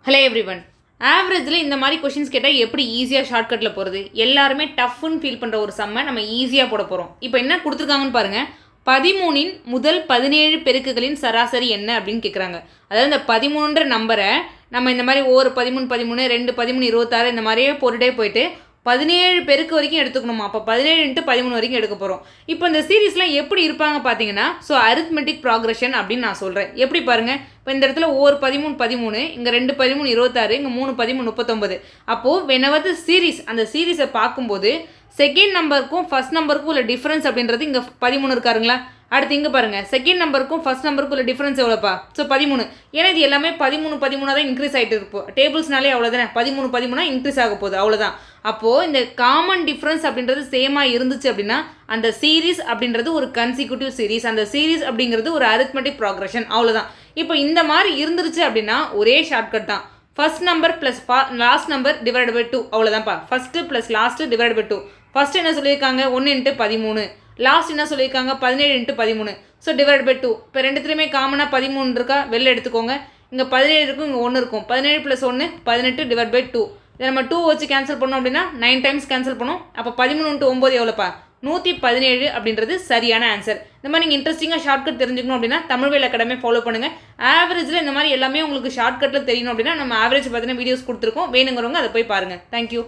Hello everyone. ஆவரேஜில் இந்த மாதிரி questions கேட்டால் எப்படி ஈஸியாக ஷார்ட்கட்டில் போகிறது? எல்லாருமே டஃப்னு ஃபீல் பண்ணுற ஒரு சம்மை நம்ம ஈஸியாக போட போகிறோம். இப்போ என்ன கொடுத்துருக்காங்கன்னு பாருங்கள். 13இன் முதல் 17 பெருக்குகளின் சராசரி என்ன அப்படின்னு கேட்குறாங்க. அதாவது இந்த 13ன்ற நம்பரை நம்ம இந்த மாதிரி ஒரு 13 13 2 13 26 இந்த மாதிரியே போட்டுகிட்டே போயிட்டு 17 பெருக்கு வரைக்கும் எடுத்துக்கணுமா? அப்போ 17 × 13 வரைக்கும் எடுக்க போகிறோம். இப்போ இந்த சீரீஸ்லாம் எப்படி இருப்பாங்க பார்த்தீங்கன்னா, ஸோ அரித்மெட்டிக் ப்ராக்ரெஷன் அப்படின்னு நான் சொல்கிறேன். எப்படி பாருங்கள், இப்போ இந்த இடத்துல ஒரு 13 13, இங்கே 2 13 26, இங்கே 3 13 39. அப்போது வெனவர் சீரீஸ் அந்த சீரீஸை பார்க்கும்போது செகண்ட் நம்பருக்கும் ஃபஸ்ட் நம்பருக்கும் உள்ள டிஃப்ரென்ஸ் அப்படின்றது இங்கே 13 இருக்காருங்களா? அடுத்து இங்கே பாருங்கள், செகண்ட் நம்பருக்கும் ஃபஸ்ட் நம்பருக்கும் உள்ள டிஃப்ரென்ஸ் எவ்வளோப்பா? ஸோ 13. ஏன்னா இது எல்லாமே 13 13 தான் இன்க்ரீஸ் ஆகிட்டு இருப்போம். டேபிள்ஸ்னாலே அவ்வளோதானே, 13 13 இன்க்ரீஸ் ஆக போகுது, அவ்வளோதான். அப்போது இந்த காமன் டிஃப்ரென்ஸ் அப்படின்றது சேமாக இருந்துச்சு அப்படின்னா அந்த சீரீஸ் அப்படின்றது ஒரு கன்சிக்யூட்டிவ் சீரீஸ், அந்த சீரீஸ் அப்படிங்கிறது ஒரு அரித்மெட்டிக் ப்ராக்ரெஷன், அவ்வளோதான். இப்போ இந்த மாதிரி இருந்துருச்சு அப்படின்னா ஒரே ஷார்ட்கட் தான். First number plus last number divide by 2, அவ்வளோதான்ப்பா. First plus last divide by 2. First என்ன சொல்லியிருக்காங்க, 1 × 13. லாஸ்ட் என்ன சொல்லியிருக்காங்க, 17 × 13. So divide by 2. இப்போ ரெண்டுத்துலேயுமே காமனாக 13 இருக்கா, வெளில எடுத்துக்கோங்க. இங்கே 17 இருக்கும், இங்கே 1 இருக்கும். 17 + 1 18 டிவைட் பை 2. இதை நம்ம 2 வச்சு கேன்சல் பண்ணோம் அப்படின்னா 9 டைம்ஸ் கேன்சல் பண்ணோம். அப்போ 13 × 9 எவ்வளோப்பா? 117 அப்படின்றது சரியான ஆன்சர். இந்த மாதிரி நீங்கள் இன்ட்ரெஸ்டிங்காக ஷார்ட்கட் தெரிஞ்சுக்கணும் அப்படின்னா தமிழ்வேல் அகாடமி ஃபாலோ பண்ணுங்கள். ஆவரேஜில் இந்த மாதிரி எல்லாமே உங்களுக்கு ஷார்ட்கட்டில் தெரியணும் அப்படின்னா நம்ம ஆவரேஜ் பார்த்தீங்கன்னா வீடியோஸ் கொடுத்துருக்கோம். வேணுங்கிறவங்க அதை போய் பாருங்கள். தேங்க்யூ.